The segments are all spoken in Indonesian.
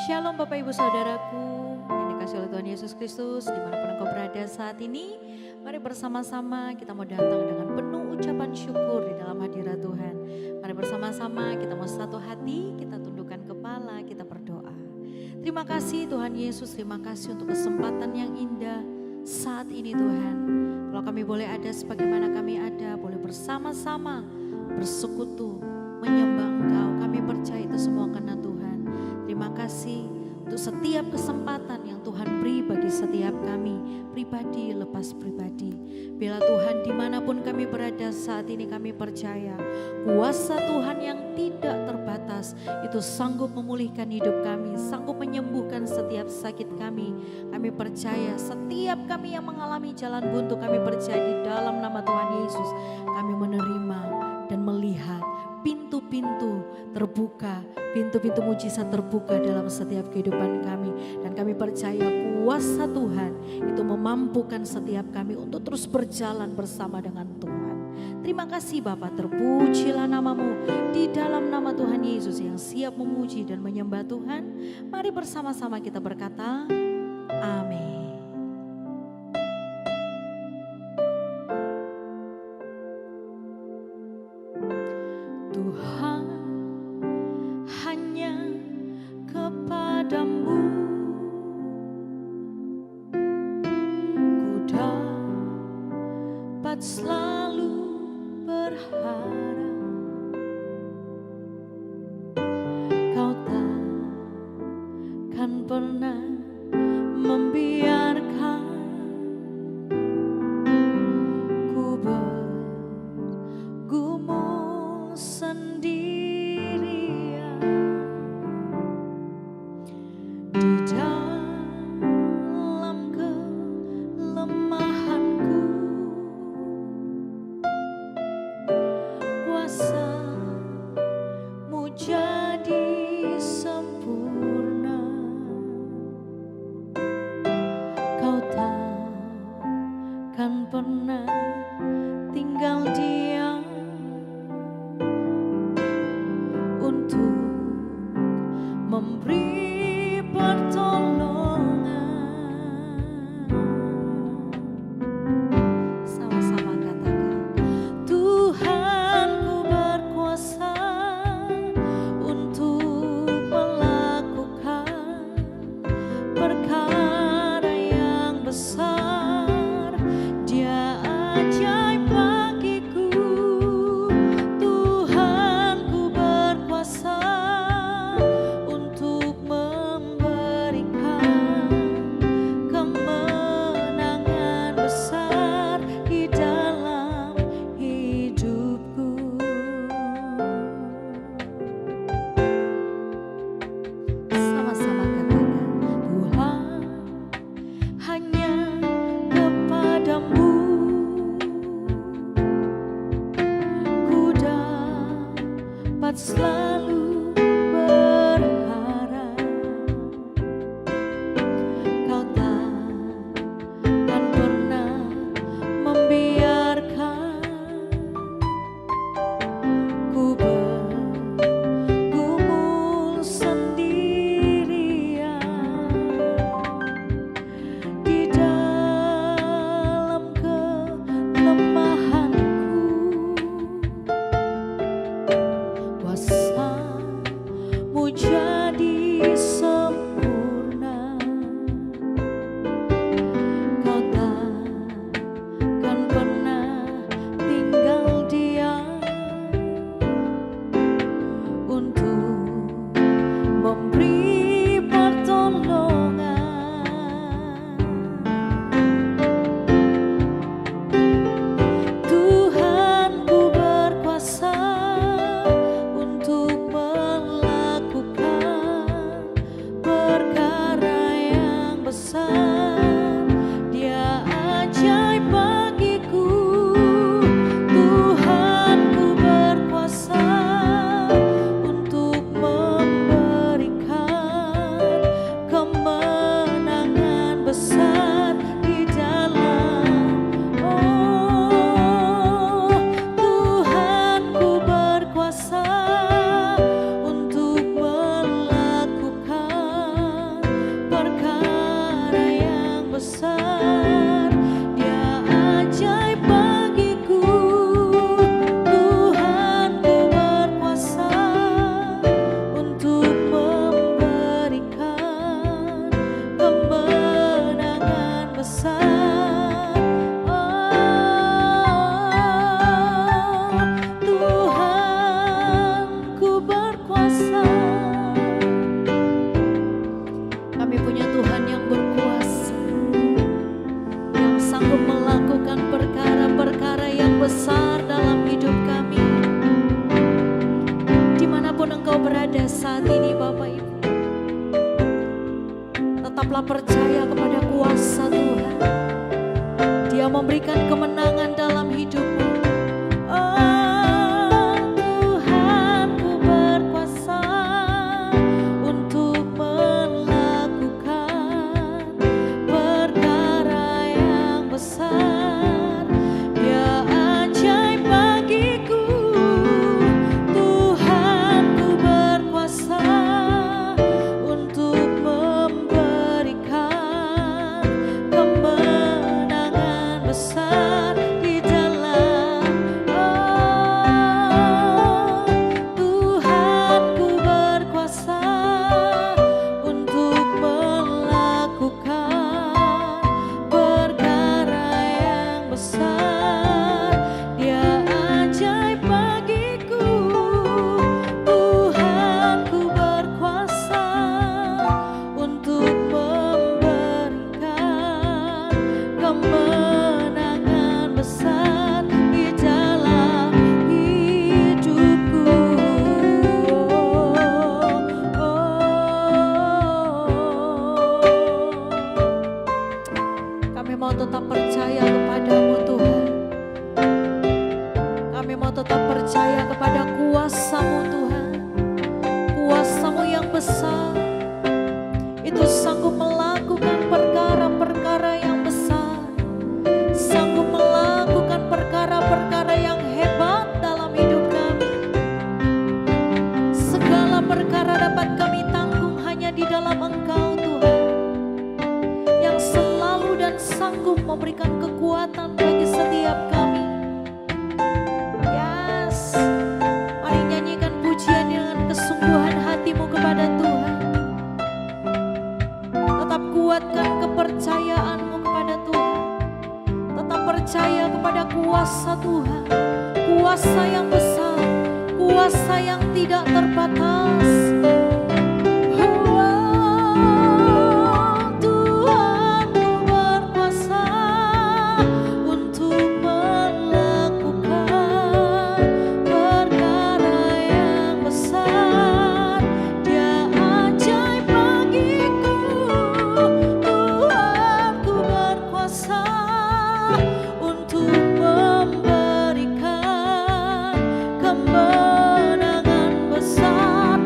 Shalom Bapak Ibu Saudaraku yang dikasihi oleh Tuhan Yesus Kristus, dimanapun engkau berada saat ini. Mari bersama-sama kita mau datang dengan penuh ucapan syukur di dalam hadirat Tuhan. Mari bersama-sama kita mau satu hati, kita tundukkan kepala, kita berdoa. Terima kasih Tuhan Yesus, terima kasih untuk kesempatan yang indah saat ini Tuhan. Kalau kami boleh ada sebagaimana kami ada, boleh bersama-sama bersekutu, menyembah Engkau. Kami percaya itu semua karena Tuhan. Terima kasih untuk setiap kesempatan yang Tuhan beri bagi setiap kami, pribadi lepas pribadi. Bila Tuhan dimanapun kami berada saat ini, kami percaya kuasa Tuhan yang tidak terbatas itu sanggup memulihkan hidup kami, sanggup menyembuhkan setiap sakit kami. Kami percaya setiap kami yang mengalami jalan buntu, kami percaya di dalam nama Tuhan Yesus kami menerima dan melihat pintu-pintu terbuka, pintu-pintu mujizat terbuka dalam setiap kehidupan kami. Dan kami percaya kuasa Tuhan itu memampukan setiap kami untuk terus berjalan bersama dengan Tuhan. Terima kasih Bapa, terpujilah namamu di dalam nama Tuhan Yesus yang siap memuji dan menyembah Tuhan. Mari bersama-sama kita berkata, amin. Tuhan, hanya kepadamu ku dapat selalu berharap. Kau takkan pernah membiarkan ku bergumul sendirian di dalam kelemahanku. Kuasa-Mu jadi sempurna. Kau takkan pernah tinggal diam untuk memberi pertolongan. Sama-sama katakan, Tuhan ku berkuasa untuk melakukan perkara yang besar. Dia ajaib bagiku. Tuhan ku berkuasa untuk memberikan kemenangan besar di dalam hidupku. Sama-sama katakan, Tuhan, hanya kepadamu ku dapat selalu berharap. Kau takkan pernah membiarkan ku bergumul sendirian di dalam kelemahanku. Kuasa-Mu jadi sempurna. Kau takkan pernah tinggal diam untuk memberi pertolongan. Tuhan ku berkuasa untuk melakukan perkara yang besar. Dia ajaib bagiku. Tuhan ku berkuasa untuk memberikan saat ini Bapak Ibu. Tetaplah percaya kepada kuasa Tuhan. Dia memberikan kemenangan dalam hidupmu. Oh Tuhan, ku berkuasa untuk melakukan perkara yang besar. Dia ajaib bagiku. Tuhan, ku berkuasa untuk memberikan kemenangan besar di dalam. Oh Tuhan, ku berkuasa untuk melakukan perkara yang besar. Dia ajaib bagiku. Tuhan, ku berkuasa untuk memberikan kemenangan besar di dalam hidupku. Kami mau tetap percaya kepadamu Tuhan. Kami mau tetap percaya kepada kuasa-Mu Tuhan. Kuasa-Mu yang besar itu sanggup melakukan perkara-perkara yang besar, sanggup melakukan perkara-perkara yang hebat dalam hidup kami. Segala perkara dapat kami tanggung hanya di dalam Engkau Tuhan, yang selalu dan sanggup memberikan kekuatan bagi setiap kami. Yes, mari nyanyikan pujian dengan kesungguhan hatimu kepada Tuhan. Tetap kuatkan kepercayaanmu kepada Tuhan. Tetap percaya kepada kuasa Tuhan. Kuasa yang besar, kuasa yang tidak terbatas. Oh, Tuhan, ku berkuasa untuk melakukan perkara yang besar. Dia ajaib bagiku. Tuhan, ku berkuasa untuk memberikan kemenangan besar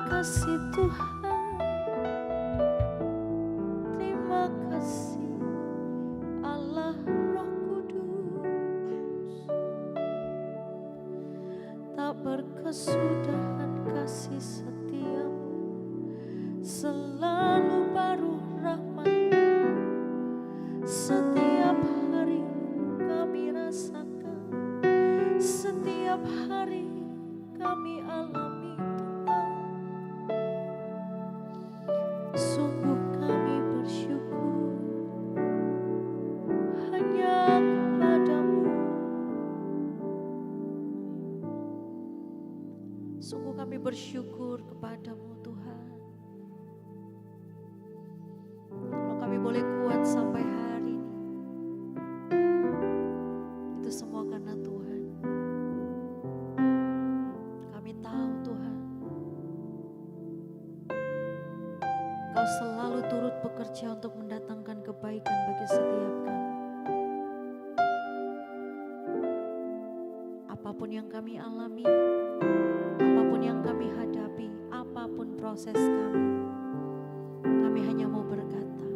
kasih Tuhan, terima kasih Allah Roh Kudus. Tak berkesudahan kasih setiamu, selalu baru rahmat-Mu. Setiap hari kami rasakan, setiap hari kami alami Tuhan. Sungguh kami bersyukur hanya kepada-Mu. Sungguh kami bersyukur kepada-Mu Tuhan. Kalau kami boleh kuat sampai hari ini, itu semua karena Tuhan. Kami tahu Tuhan, Kau selalu turut bekerja untuk mendatangkan kebaikan bagi setiap kami. Apapun yang kami alami, apapun yang kami hadapi, apapun proses kami hanya mau berkata,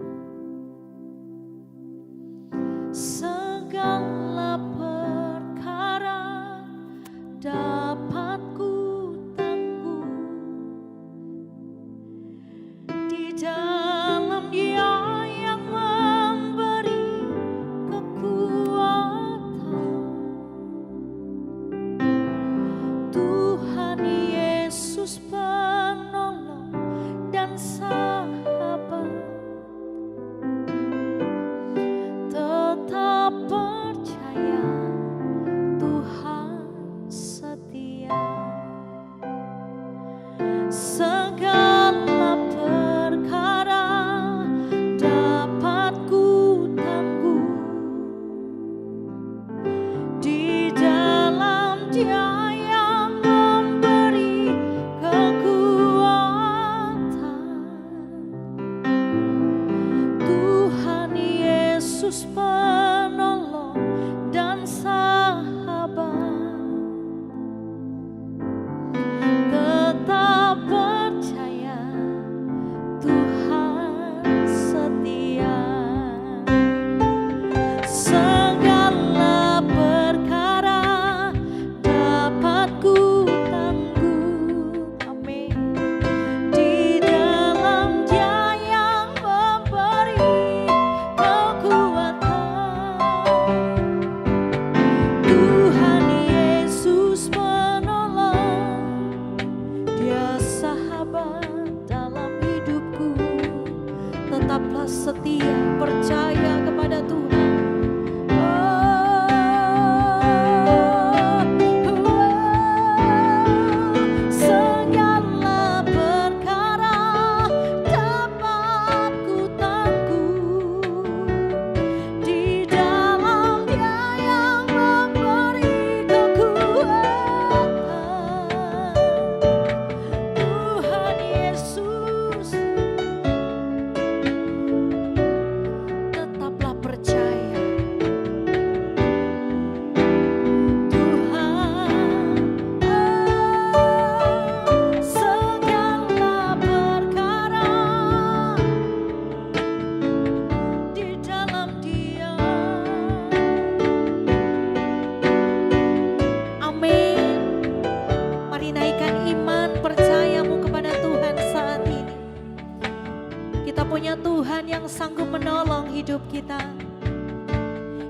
segala perkara dapat ku tanggung di dalam Dia yang memberi kekuatan. Tuhan Yesus penolong dan sahabat, tetap percaya Tuhan setia. Segala perkara dapat ku tanggung di dalam Dia yang memberi kekuatan. Tuhan Yesus penolong dan sahabat, tetap percaya Tuhan setia. Segala perkara dapat ku tanggung, amin, di dalam Dia yang memberi kekuatan. Tuhan Yesus penolong, Dia sahabat dalam hidupku. Tetaplah setia, percaya kepada Tuhan. Segala perkara dapat ku tanggung di dalam Dia yang memberi kekuatan. Tuhan Yesus, tetaplah percaya. Tuhan, segala perkara di dalam Dia. Amin. Mari naikkan iman percayamu kepada Tuhan saat ini. Kita punya Tuhan yang sanggup menolong hidup kita.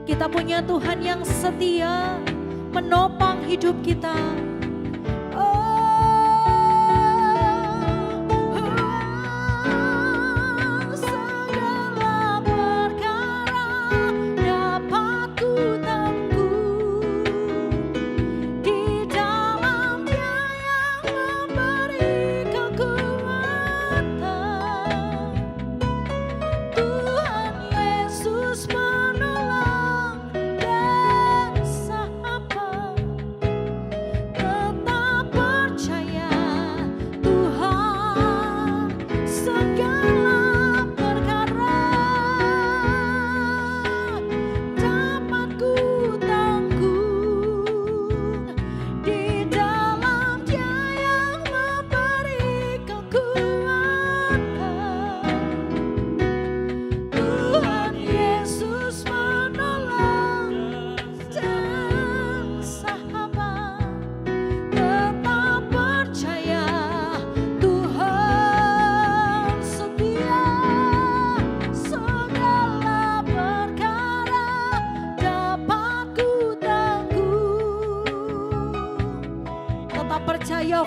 Kita punya Tuhan yang setia menopang hidup kita. Segala perkara dapat ku tanggung di dalam Dia yang memberi kekuatan. Tuhan Yesus penolong dan sahabat,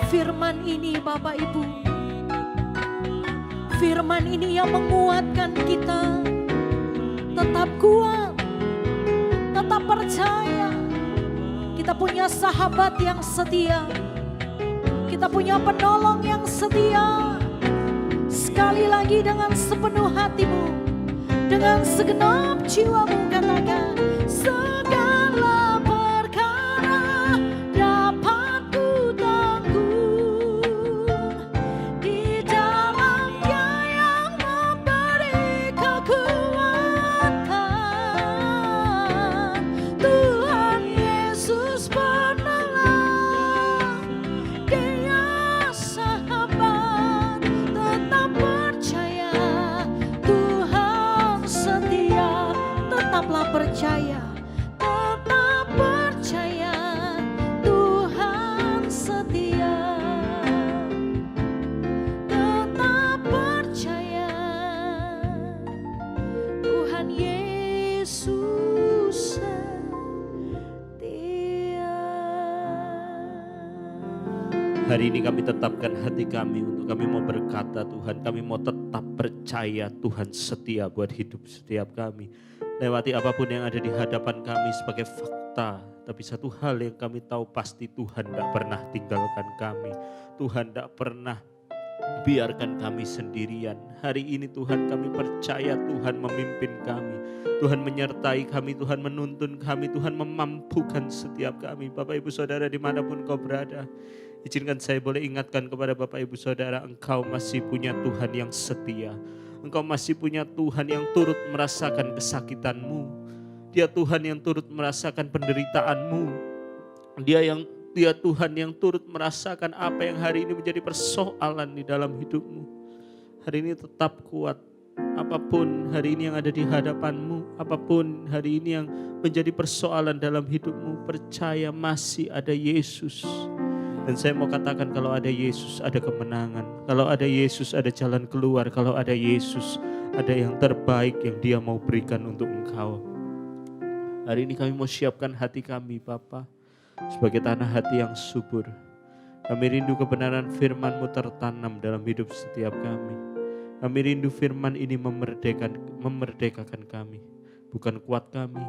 Firman ini Bapak Ibu, firman ini yang menguatkan kita tetap kuat, tetap percaya. Kita punya sahabat yang setia, kita punya penolong yang setia. Sekali lagi dengan sepenuh hatimu, dengan segenap jiwamu katakan, segala perkara dapat ku tanggung di dalam Dia yang memberi kekuatan. Tuhan Yesus penolong, Dia sahabat, tetap percaya. Tuhan setia, tetaplah percaya. Tetap percaya, Tuhan setia. Tetap percaya, Tuhan Yesus setia. Hari ini kami tetapkan hati kami untuk kami mau berkata, Tuhan, kami mau tetap percaya Tuhan setia buat hidup setiap kami. Lewati apapun yang ada di hadapan kami sebagai fakta. Tapi satu hal yang kami tahu pasti, Tuhan tidak pernah tinggalkan kami. Tuhan tidak pernah biarkan kami sendirian. Hari ini Tuhan kami percaya Tuhan memimpin kami. Tuhan menyertai kami, Tuhan menuntun kami, Tuhan memampukan setiap kami. Bapak Ibu Saudara dimanapun kau berada, izinkan saya boleh ingatkan kepada Bapak Ibu Saudara, engkau masih punya Tuhan yang setia. Engkau masih punya Tuhan yang turut merasakan kesakitanmu. Dia Tuhan yang turut merasakan penderitaanmu. Dia Tuhan yang turut merasakan apa yang hari ini menjadi persoalan di dalam hidupmu. Hari ini tetap kuat. Apapun hari ini yang ada di hadapanmu, apapun hari ini yang menjadi persoalan dalam hidupmu, percaya masih ada Yesus. Dan saya mau katakan, kalau ada Yesus ada kemenangan. Kalau ada Yesus ada jalan keluar. Kalau ada Yesus ada yang terbaik yang Dia mau berikan untuk engkau. Hari ini kami mau siapkan hati kami Bapa sebagai tanah hati yang subur. Kami rindu kebenaran firman-Mu tertanam dalam hidup setiap kami. Kami rindu firman ini memerdekakan kami. Bukan kuat kami,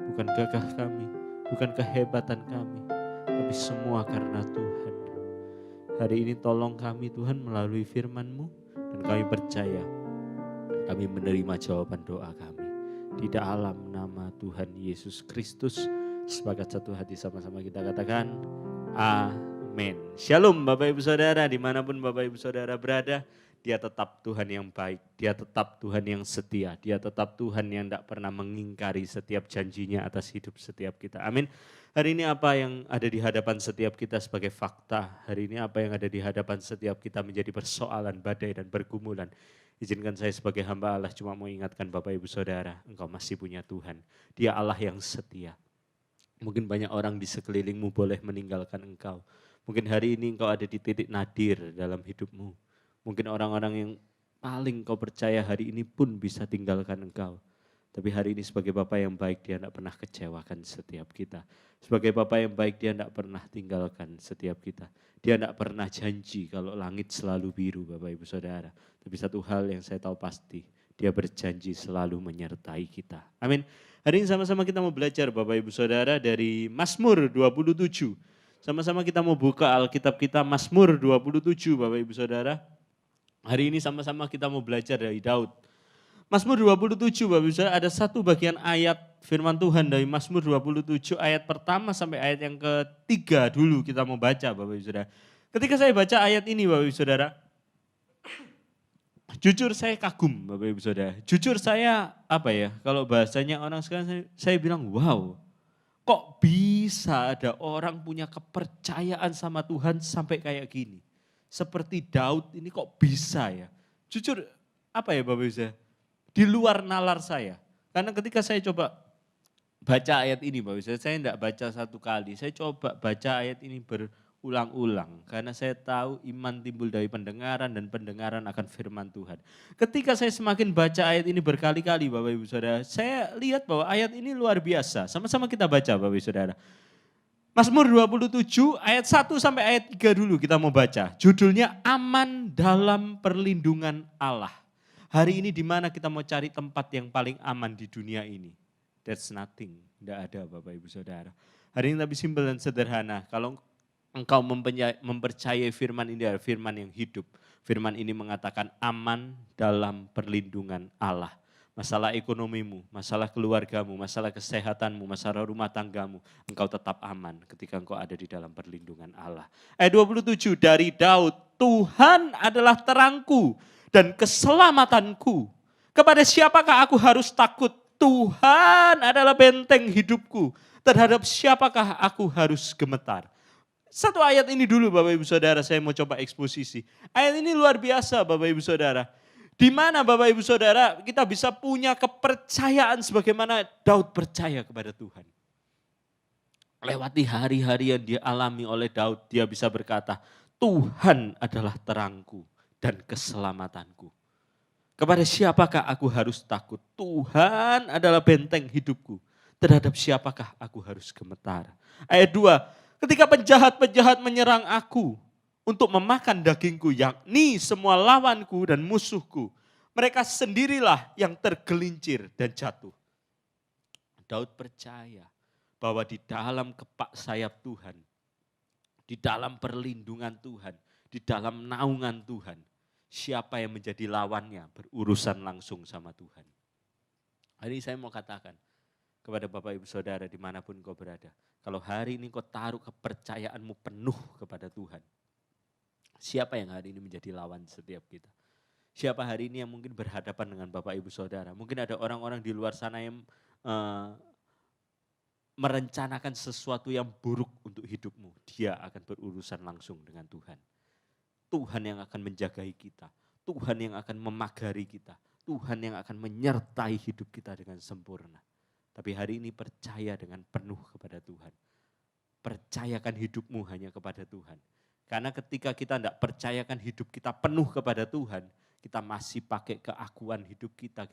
bukan gagah kami, bukan kehebatan kami, tapi semua karena Tuhan. Hari ini tolong kami Tuhan melalui firman-Mu, dan kami percaya kami menerima jawaban doa kami. Di dalam nama Tuhan Yesus Kristus, sepakat satu hati sama-sama kita katakan amin. Shalom Bapak Ibu Saudara, dimanapun Bapak Ibu Saudara berada, Dia tetap Tuhan yang baik, Dia tetap Tuhan yang setia, Dia tetap Tuhan yang tidak pernah mengingkari setiap janjinya atas hidup setiap kita. Amin. Hari ini apa yang ada di hadapan setiap kita sebagai fakta, hari ini apa yang ada di hadapan setiap kita menjadi persoalan, badai dan pergumulan. Izinkan saya sebagai hamba Allah cuma mau ingatkan Bapak Ibu Saudara, engkau masih punya Tuhan. Dia Allah yang setia. Mungkin banyak orang di sekelilingmu boleh meninggalkan engkau. Mungkin hari ini engkau ada di titik nadir dalam hidupmu. Mungkin orang-orang yang paling kau percaya hari ini pun bisa tinggalkan engkau. Tapi hari ini sebagai Bapa yang baik, Dia tidak pernah kecewakan setiap kita. Sebagai Bapa yang baik, Dia tidak pernah tinggalkan setiap kita. Dia tidak pernah janji kalau langit selalu biru Bapak Ibu Saudara. Tapi satu hal yang saya tahu pasti, Dia berjanji selalu menyertai kita. Amin. Hari ini sama-sama kita mau belajar Bapak Ibu Saudara dari Mazmur 27. Sama-sama kita mau buka Alkitab kita Mazmur 27 Bapak Ibu Saudara. Hari ini sama-sama kita mau belajar dari Daud. Mazmur 27 Bapak Ibu Saudara, ada satu bagian ayat firman Tuhan dari Mazmur 27 ayat pertama sampai ayat yang ketiga dulu kita mau baca Bapak Ibu Saudara. Ketika saya baca ayat ini Bapak Ibu Saudara, jujur saya kagum Bapak Ibu Saudara. Jujur saya kalau bahasanya orang sekarang saya bilang wow. Kok bisa ada orang punya kepercayaan sama Tuhan sampai kayak gini. Seperti Daud ini kok bisa ya. Jujur Bapak Ibu Saudara, di luar nalar saya. Karena ketika saya coba baca ayat ini Bapak Ibu, saya tidak baca satu kali. Saya coba baca ayat ini berulang-ulang. Karena saya tahu iman timbul dari pendengaran dan pendengaran akan firman Tuhan. Ketika saya semakin baca ayat ini berkali-kali Bapak Ibu Saudara, saya lihat bahwa ayat ini luar biasa. Sama-sama kita baca Bapak Ibu Saudara. Mazmur 27 ayat 1 sampai ayat 3 dulu kita mau baca. Judulnya Aman Dalam Perlindungan Allah. Hari ini di mana kita mau cari tempat yang paling aman di dunia ini? That's nothing, tidak ada Bapak Ibu Saudara. Hari ini tapi simpel dan sederhana. Kalau engkau mempercayai firman ini adalah firman yang hidup. Firman ini mengatakan aman dalam perlindungan Allah. Masalah ekonomimu, masalah keluargamu, masalah kesehatanmu, masalah rumah tanggamu, engkau tetap aman ketika engkau ada di dalam perlindungan Allah. Ayat 27 dari Daud, Tuhan adalah terangku dan keselamatanku. Kepada siapakah aku harus takut? Tuhan adalah benteng hidupku. Terhadap siapakah aku harus gemetar? Satu ayat ini dulu Bapak Ibu Saudara, saya mau coba eksposisi. Ayat ini luar biasa Bapak Ibu Saudara. Di mana Bapak Ibu Saudara kita bisa punya kepercayaan sebagaimana Daud percaya kepada Tuhan. Lewati hari-hari yang dia alami oleh Daud, dia bisa berkata, Tuhan adalah terangku dan keselamatanku. Kepada siapakah aku harus takut? Tuhan adalah benteng hidupku. Terhadap siapakah aku harus gemetar? Ayat 2, ketika penjahat-penjahat menyerang aku, untuk memakan dagingku, yakni semua lawanku dan musuhku. Mereka sendirilah yang tergelincir dan jatuh. Daud percaya bahwa di dalam kepak sayap Tuhan, di dalam perlindungan Tuhan, di dalam naungan Tuhan, siapa yang menjadi lawannya berurusan langsung sama Tuhan. Hari ini saya mau katakan kepada Bapak Ibu Saudara dimanapun kau berada, kalau hari ini kau taruh kepercayaanmu penuh kepada Tuhan, siapa yang hari ini menjadi lawan setiap kita? Siapa hari ini yang mungkin berhadapan dengan Bapak Ibu Saudara? Mungkin ada orang-orang di luar sana yang merencanakan sesuatu yang buruk untuk hidupmu. Dia akan berurusan langsung dengan Tuhan. Tuhan yang akan menjagai kita. Tuhan yang akan memagari kita. Tuhan yang akan menyertai hidup kita dengan sempurna. Tapi hari ini percaya dengan penuh kepada Tuhan. Percayakan hidupmu hanya kepada Tuhan. Karena ketika kita tidak percayakan hidup kita penuh kepada Tuhan, kita masih pakai keakuan hidup kita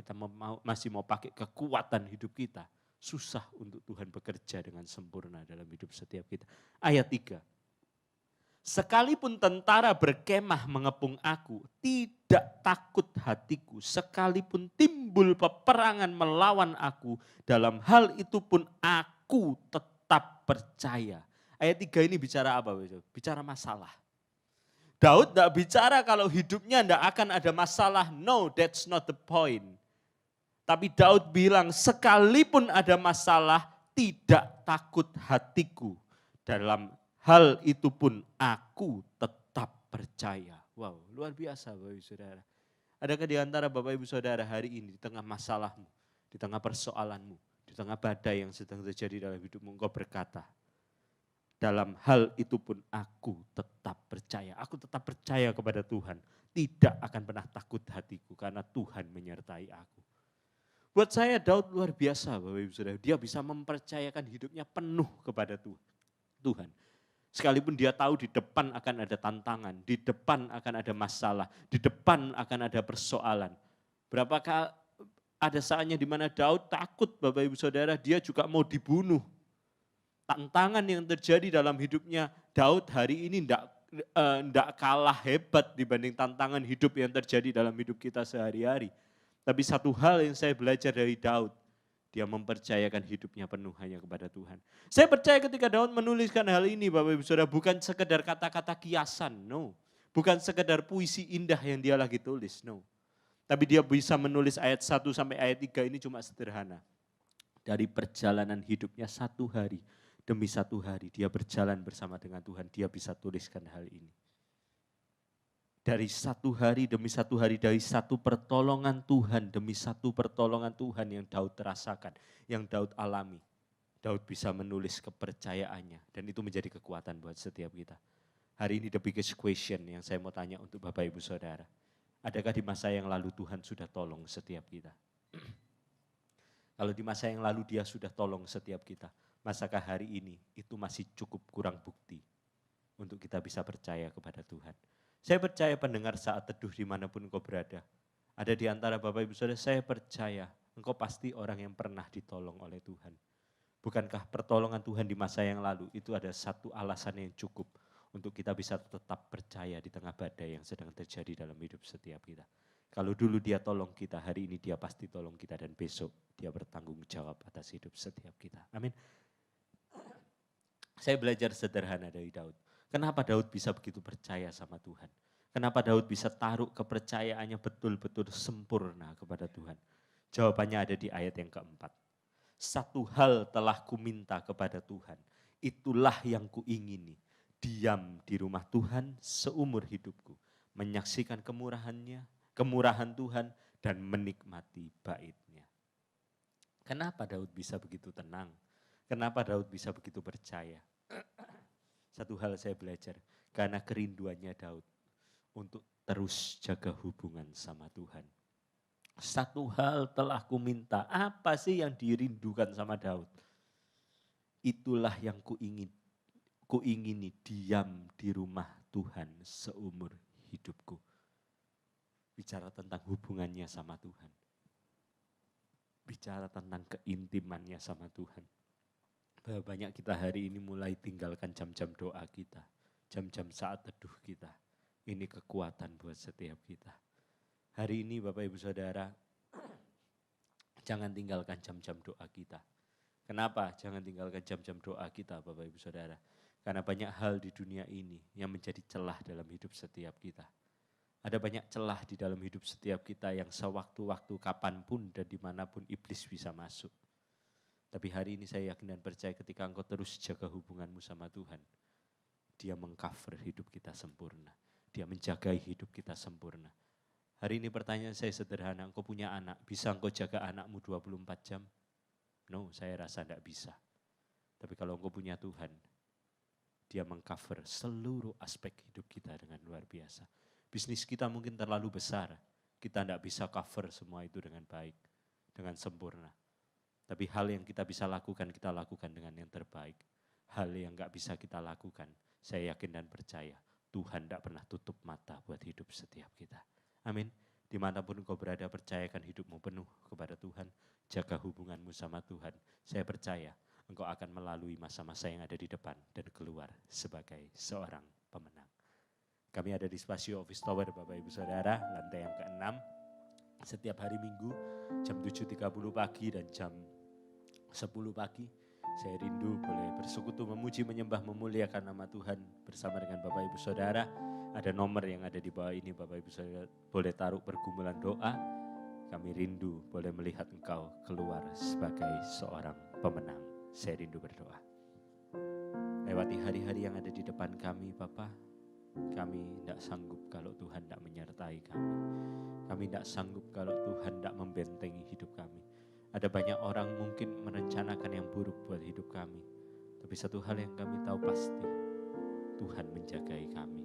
masih mau pakai kekuatan hidup kita. Susah untuk Tuhan bekerja dengan sempurna dalam hidup setiap kita. Ayat 3. Sekalipun tentara berkemah mengepung aku, tidak takut hatiku. Sekalipun timbul peperangan melawan aku, dalam hal itu pun aku tetap percaya. Ayat 3 ini bicara apa? Bicara masalah. Daud tidak bicara kalau hidupnya tidak akan ada masalah. No, that's not the point. Tapi Daud bilang sekalipun ada masalah tidak takut hatiku. Dalam hal itu pun aku tetap percaya. Wow, luar biasa Bapak Ibu Saudara. Adakah di antara Bapak Ibu Saudara hari ini di tengah masalahmu, di tengah persoalanmu, di tengah badai yang sedang terjadi dalam hidupmu, engkau berkata, dalam hal itu pun aku tetap percaya. Aku tetap percaya kepada Tuhan. Tidak akan pernah takut hatiku karena Tuhan menyertai aku. Buat saya Daud luar biasa Bapak Ibu Saudara. Dia bisa mempercayakan hidupnya penuh kepada Tuhan. Sekalipun dia tahu di depan akan ada tantangan, di depan akan ada masalah, di depan akan ada persoalan. Berapakah ada saatnya di mana Daud takut Bapak Ibu Saudara, dia juga mau dibunuh. Tantangan yang terjadi dalam hidupnya Daud hari ini tidak kalah hebat dibanding tantangan hidup yang terjadi dalam hidup kita sehari-hari. Tapi satu hal yang saya belajar dari Daud, dia mempercayakan hidupnya penuh hanya kepada Tuhan. Saya percaya ketika Daud menuliskan hal ini Bapak Ibu Saudara, bukan sekedar kata-kata kiasan, no. Bukan sekedar puisi indah yang dia lagi tulis, no. Tapi dia bisa menulis ayat 1 sampai ayat 3 ini cuma sederhana. Dari perjalanan hidupnya satu hari demi satu hari dia berjalan bersama dengan Tuhan, dia bisa tuliskan hal ini. Dari satu hari demi satu hari, dari satu pertolongan Tuhan demi satu pertolongan Tuhan yang Daud rasakan, yang Daud alami. Daud bisa menulis kepercayaannya dan itu menjadi kekuatan buat setiap kita. Hari ini the biggest question yang saya mau tanya untuk Bapak Ibu Saudara. Adakah di masa yang lalu Tuhan sudah tolong setiap kita? Kalau di masa yang lalu dia sudah tolong setiap kita, masakah hari ini itu masih cukup kurang bukti untuk kita bisa percaya kepada Tuhan? Saya percaya pendengar saat teduh dimanapun engkau berada. Ada di antara Bapak Ibu Saudara, saya percaya engkau pasti orang yang pernah ditolong oleh Tuhan. Bukankah pertolongan Tuhan di masa yang lalu itu ada satu alasan yang cukup untuk kita bisa tetap percaya di tengah badai yang sedang terjadi dalam hidup setiap kita. Kalau dulu dia tolong kita, hari ini dia pasti tolong kita dan besok dia bertanggung jawab atas hidup setiap kita. Amin. Saya belajar sederhana dari Daud. Kenapa Daud bisa begitu percaya sama Tuhan? Kenapa Daud bisa taruh kepercayaannya betul-betul sempurna kepada Tuhan? Jawabannya ada di ayat yang keempat. Satu hal telah kuminta kepada Tuhan, itulah yang kuingini, diam di rumah Tuhan seumur hidupku, menyaksikan kemurahan Tuhan dan menikmati bait-Nya. Kenapa Daud bisa begitu tenang? Kenapa Daud bisa begitu percaya? Satu hal saya belajar, karena kerinduannya Daud untuk terus jaga hubungan sama Tuhan. Satu hal telah kuminta, apa sih yang dirindukan sama Daud? Itulah yang kuingini diam di rumah Tuhan seumur hidupku. Bicara tentang hubungannya sama Tuhan. Bicara tentang keintimannya sama Tuhan. Banyak kita hari ini mulai tinggalkan jam-jam doa kita. Jam-jam saat teduh kita. Ini kekuatan buat setiap kita. Hari ini Bapak Ibu Saudara, jangan tinggalkan jam-jam doa kita. Kenapa jangan tinggalkan jam-jam doa kita Bapak Ibu Saudara? Karena banyak hal di dunia ini yang menjadi celah dalam hidup setiap kita. Ada banyak celah di dalam hidup setiap kita yang sewaktu-waktu kapanpun dan dimanapun iblis bisa masuk. Tapi hari ini saya yakin dan percaya ketika engkau terus jaga hubunganmu sama Tuhan, Dia mengcover hidup kita sempurna. Dia menjaga hidup kita sempurna. Hari ini pertanyaan saya sederhana, engkau punya anak, bisa engkau jaga anakmu 24 jam? No, saya rasa tidak bisa. Tapi kalau engkau punya Tuhan, Dia mengcover seluruh aspek hidup kita dengan luar biasa. Bisnis kita mungkin terlalu besar, kita tidak bisa cover semua itu dengan baik, dengan sempurna. Tapi hal yang kita bisa lakukan dengan yang terbaik. Hal yang gak bisa kita lakukan, saya yakin dan percaya, Tuhan tidak pernah tutup mata buat hidup setiap kita. Amin. Dimanapun engkau berada, percayakan hidupmu penuh kepada Tuhan. Jaga hubunganmu sama Tuhan. Saya percaya engkau akan melalui masa-masa yang ada di depan dan keluar sebagai seorang pemenang. Kami ada di Spasio Office Tower Bapak Ibu Saudara, lantai yang ke-6. Setiap hari Minggu jam 7.30 pagi dan jam 10 pagi. Saya rindu boleh bersekutu, memuji, menyembah, memuliakan nama Tuhan bersama dengan Bapak Ibu Saudara. Ada nomor yang ada di bawah ini, Bapak Ibu Saudara boleh taruh pergumulan doa. Kami rindu boleh melihat engkau keluar sebagai seorang pemenang. Saya rindu berdoa. Lewati hari-hari yang ada di depan kami, Bapak, kami tidak sanggup kalau Tuhan tidak menyertai kami. Kami tidak sanggup kalau Tuhan tidak membentengi hidup kami. Ada banyak orang mungkin merencanakan yang buruk buat hidup kami. Tapi satu hal yang kami tahu pasti, Tuhan menjagai kami.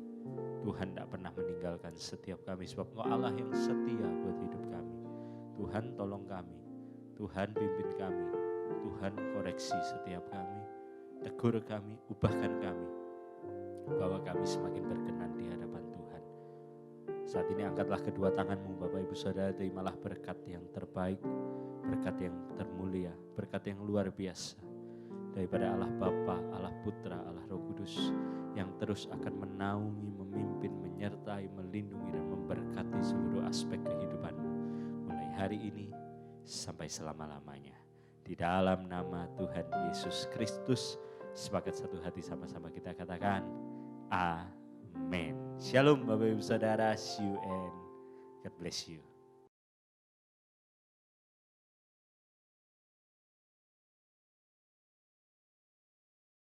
Tuhan tidak pernah meninggalkan setiap kami, sebab Engkau Allah yang setia buat hidup kami. Tuhan tolong kami, Tuhan pimpin kami, Tuhan koreksi setiap kami, tegur kami, ubahkan kami, bahwa kami semakin berkenan di hadapan Tuhan. Saat ini angkatlah kedua tanganmu Bapak Ibu Saudara, terimalah berkat yang terbaik, berkat yang termulia, berkat yang luar biasa daripada Allah Bapa, Allah Putra, Allah Roh Kudus yang terus akan menaungi, memimpin, menyertai, melindungi dan memberkati seluruh aspek kehidupanmu mulai hari ini sampai selama-lamanya. Di dalam nama Tuhan Yesus Kristus, sepakat satu hati sama-sama kita katakan amin. Shalom Bapak Ibu Saudara, see you and God bless you.